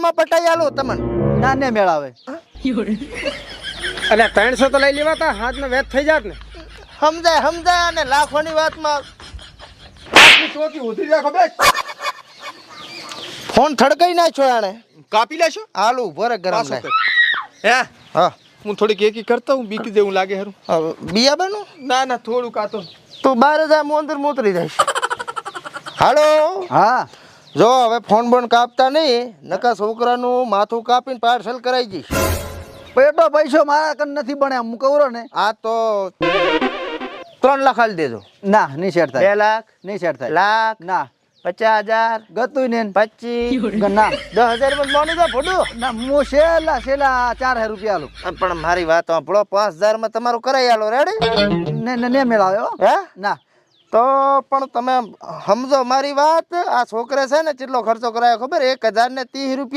માં પટાઈ આલો તમને. ના ને મેળાવે. અને 300 તો લઈ લેવા તા હાથ ને વેચ થઈ જાત ને. સમજાય અને લાખોની વાતમાં ચોકી ઉતરી જા ખબર. ફોન થડકાઈ નાખ્યો આને. કાપી લેશો આલુ ભરે ગરમ પાછો ને. હે હા હું થોડીક એકી કરતા હું બીકી દેવું લાગે હરું. બિયા બનો ના થોડું કાતો. તું બાર જા હું અંદર મોતરી જઈશ. હાલો હા જો હવે ફોન બોન કાપતા નહીં નકા છોકરાનું માથું કાપીને પાર્સલ કરાઈ જઈશ. પેટો પૈસો મારા કન નથી બને હું કહું ને. આ તો 3 લાખ આલી દેજો. ના નહીં શેર 2 થાય. લાખ નહીં શેર થાય. લાખ ના 50,000 ગતું ને 25 ના 10,000 માં મોની દો ફોટો. ના હું છેલ્લા 4000 રૂપિયા આલું. પણ મારી વાત સાંભળો 5,000 માં તમારું કરાઈ આલો. રેડી ને ને મેળાવે હો. હે ના તો પણ તમે સમજો મારી વાત. આ છોકરે છે ને કેટલો ખર્ચો કરાયો ખબર 1,030 રૂપિયા